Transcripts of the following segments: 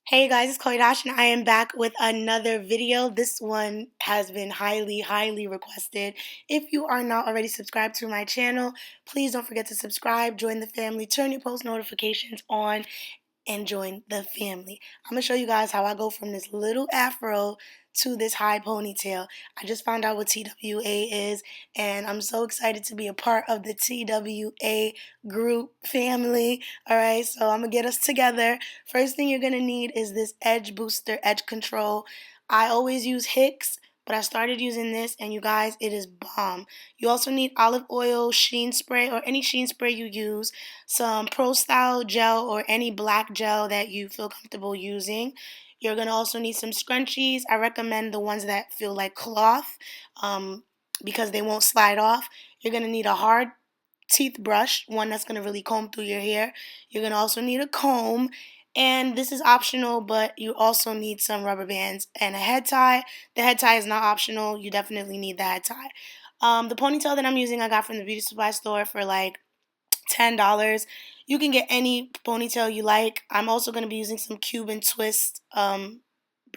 Hey guys, it's Khloe Dosh, and I am back with another video. This one has been highly requested. If you are not already subscribed to my channel, please don't forget to subscribe, join the family, turn your post notifications on, and join the family. I'm going to show you guys how I go from this little afro to this high ponytail. I just found out what TWA is, and I'm so excited to be a part of the TWA group family. All right, so I'm going to get us together. First thing you're going to need is this edge booster, edge control. I always use Hicks, but I started using this, and you guys, it is bomb. You also need olive oil, sheen spray, or any sheen spray you use, some Pro Style gel or any black gel that you feel comfortable using. You're going to also need some scrunchies. I recommend the ones that feel like cloth because they won't slide off. You're going to need a hard teeth brush, one that's going to really comb through your hair. You're going to also need a comb. And this is optional, but you also need some rubber bands and a head tie. The head tie is not optional. You definitely need the head tie. The ponytail that I'm using, I got from the beauty supply store for like $10. You can get any ponytail you like. I'm also going to be using some Cuban twist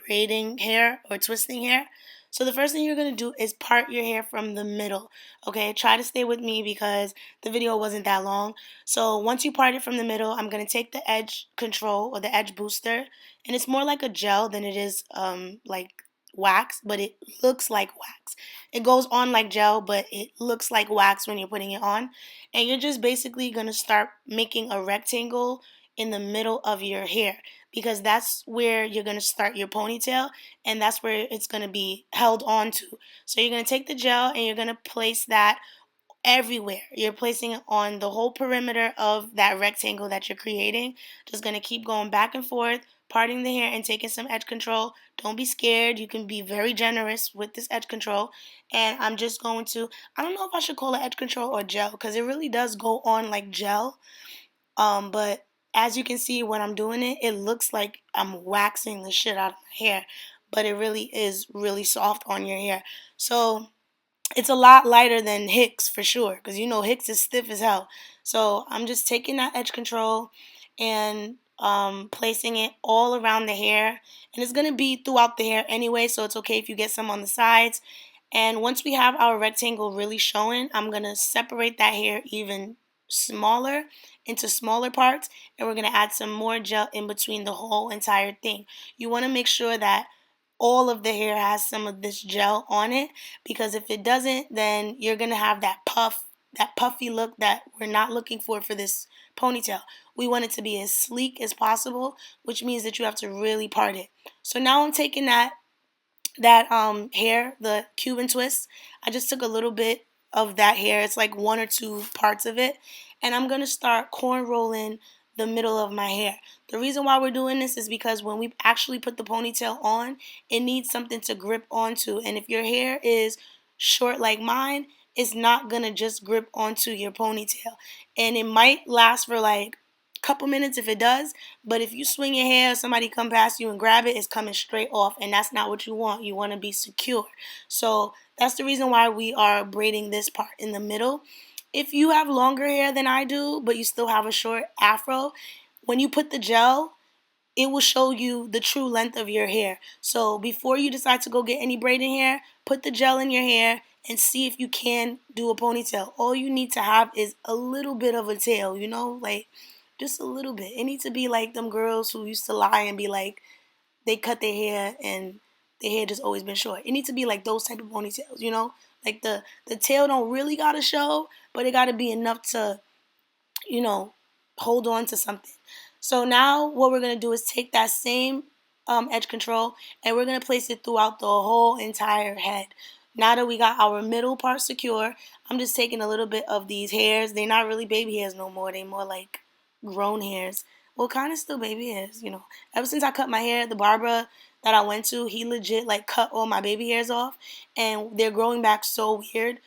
braiding hair or twisting hair. So the first thing you're going to do is part your hair from the middle. Okay, try to stay with me because the video wasn't that long. So once you part it from the middle, I'm going to take the edge control or the edge booster, and it's more like a gel than it is like wax, but it looks like wax. It goes on like gel, but it looks like wax when you're putting it on. And you're just basically going to start making a rectangle in the middle of your hair because that's where you're going to start your ponytail, and that's where it's going to be held on to. So you're going to take the gel and you're going to place that everywhere. You're placing it on the whole perimeter of that rectangle that you're creating. Just going to keep going back and forth, parting the hair and taking some edge control. Don't be scared. You can be very generous with this edge control. And I'm just going to, I don't know if I should call it edge control or gel because it really does go on like gel. But as you can see when I'm doing it, it looks like I'm waxing the shit out of my hair. But it really is really soft on your hair. So it's a lot lighter than Hicks for sure, because you know Hicks is stiff as hell. So I'm just taking that edge control and placing it all around the hair, and it's gonna be throughout the hair anyway, so it's okay if you get some on the sides. And once we have our rectangle really showing, I'm gonna separate that hair even smaller into smaller parts, and we're gonna add some more gel in between the whole entire thing. You want to make sure that all of the hair has some of this gel on it, because if it doesn't, then you're going to have that puffy look that we're not looking for this ponytail. We want it to be as sleek as possible, which means that you have to really part it. So now I'm taking that hair, the Cuban twist. I just took a little bit of that hair. It's like one or two parts of it. And I'm going to start corn rolling the middle of my hair. The reason why we're doing this is because when we actually put the ponytail on, it needs something to grip onto. And if your hair is short like mine, it's not going to just grip onto your ponytail. And it might last for like couple minutes if it does, but if you swing your hair, somebody come past you and grab it, it's coming straight off, and that's not what you want. You want to be secure. So that's the reason why we are braiding this part in the middle. If you have longer hair than I do, but you still have a short afro, when you put the gel, it will show you the true length of your hair. So before you decide to go get any braiding hair, put the gel in your hair and see if you can do a ponytail. All you need to have is a little bit of a tail, like just a little bit. It needs to be like them girls who used to lie and be like they cut their hair and their hair just always been short. It needs to be like those type of ponytails. Like the tail don't really gotta show, but it gotta be enough to, you know, hold on to something. So now what we're going to do is take that same edge control and we're going to place it throughout the whole entire head. Now that we got our middle part secure, I'm just taking a little bit of these hairs. They're not really baby hairs no more. They're more like grown hairs. Well, kind of still baby hairs. Ever since I cut my hair, the barber that I went to, he legit like cut all my baby hairs off, and they're growing back so weird.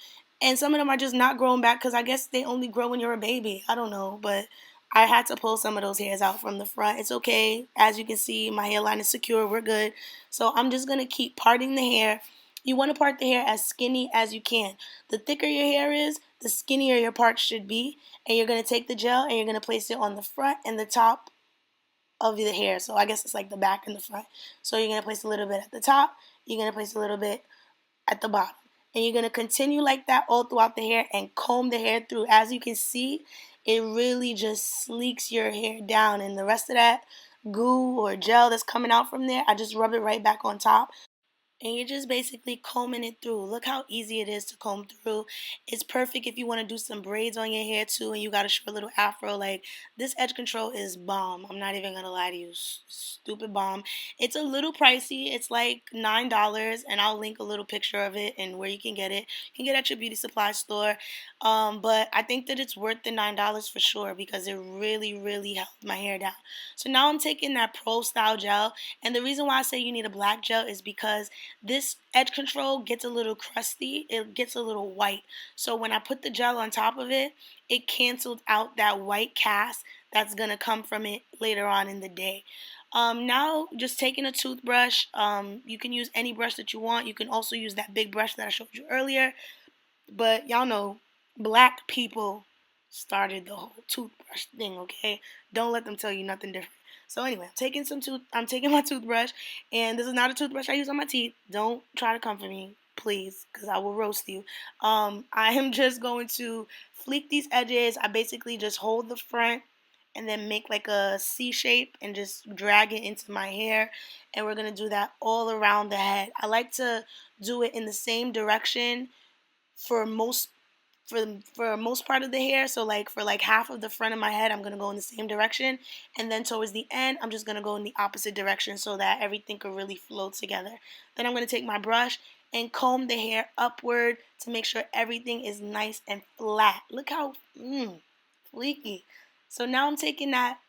And some of them are just not growing back because I guess they only grow when you're a baby. I don't know, but I had to pull some of those hairs out from the front. It's okay. As you can see, my hairline is secure. We're good. So I'm just going to keep parting the hair. You want to part the hair as skinny as you can. The thicker your hair is, the skinnier your part should be. And you're going to take the gel and you're going to place it on the front and the top of the hair. So I guess it's like the back and the front. So you're going to place a little bit at the top. You're going to place a little bit at the bottom. And you're going to continue like that all throughout the hair and comb the hair through. As you can see, it really just sleeks your hair down. And the rest of that goo or gel that's coming out from there, I just rub it right back on top. And you're just basically combing it through. Look how easy it is to comb through. It's perfect if you want to do some braids on your hair too and you got a short little afro. Like, this edge control is bomb. I'm not even going to lie to you. Stupid bomb. It's a little pricey. It's like $9, and I'll link a little picture of it and where you can get it. You can get it at your beauty supply store. But I think that it's worth the $9 for sure because it really, really helped my hair down. So now I'm taking that Pro Style gel. And the reason why I say you need a black gel is because this edge control gets a little crusty. It gets a little white. So when I put the gel on top of it, it canceled out that white cast that's going to come from it later on in the day. Now, just taking a toothbrush, you can use any brush that you want. You can also use that big brush that I showed you earlier. But y'all know, black people started the whole toothbrush thing, okay? Don't let them tell you nothing different. So anyway, I'm taking my toothbrush, and this is not a toothbrush I use on my teeth. Don't try to come for me, please, because I will roast you. I am just going to fleek these edges. I basically just hold the front and then make like a C shape and just drag it into my hair. And we're going to do that all around the head. I like to do it in the same direction for most for most part of the hair. So like for like half of the front of my head, I'm gonna go in the same direction, and then towards the end, I'm just gonna go in the opposite direction so that everything could really flow together. Then I'm gonna take my brush and comb the hair upward to make sure everything is nice and flat. Look how fleeky. So now I'm taking that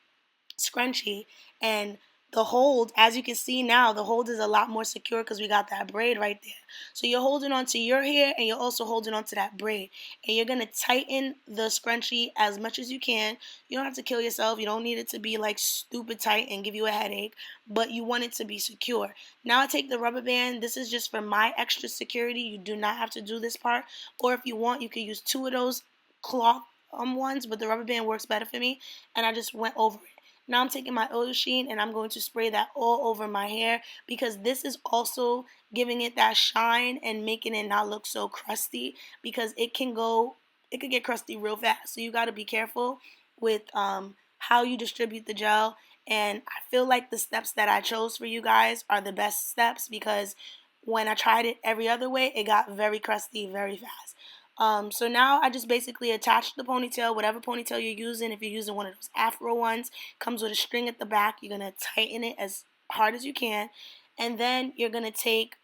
scrunchy, and the hold, as you can see now, the hold is a lot more secure because we got that braid right there. So you're holding onto your hair and you're also holding onto that braid, and you're gonna tighten the scrunchie as much as you can. You don't have to kill yourself. You don't need it to be like stupid tight and give you a headache, but you want it to be secure. Now I take the rubber band. This is just for my extra security. You do not have to do this part, or if you want, you could use two of those cloth ones, but the rubber band works better for me, and I just went over it. Now I'm taking my oil sheen and I'm going to spray that all over my hair because this is also giving it that shine and making it not look so crusty, because it could get crusty real fast. So you got to be careful with how you distribute the gel. And I feel like the steps that I chose for you guys are the best steps because when I tried it every other way, it got very crusty very fast. So now I just basically attach the ponytail, whatever ponytail you're using. If you're using one of those afro ones, comes with a string at the back. You're going to tighten it as hard as you can. And then you're going to take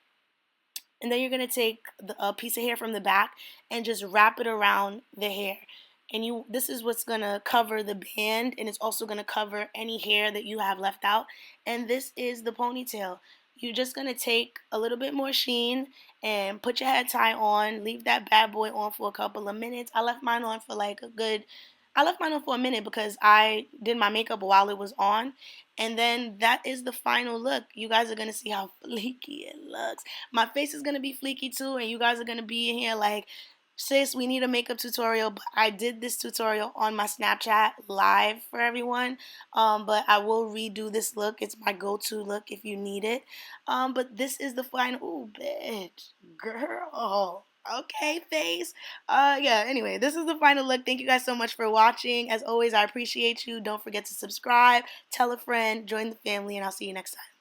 a piece of hair from the back and just wrap it around the hair. And this is what's going to cover the band, and it's also going to cover any hair that you have left out. And this is the ponytail. You're just going to take a little bit more sheen and put your head tie on. Leave that bad boy on for a couple of minutes. I left mine on for a minute because I did my makeup while it was on. And then that is the final look. You guys are going to see how fleeky it looks. My face is going to be fleeky too, and you guys are going to be in here like, sis, we need a makeup tutorial. But I did this tutorial on my Snapchat live for everyone. But I will redo this look. It's my go-to look if you need it. But this is the final. Ooh, bitch. Girl. Okay, face. Yeah, anyway, this is the final look. Thank you guys so much for watching. As always, I appreciate you. Don't forget to subscribe, tell a friend, join the family, and I'll see you next time.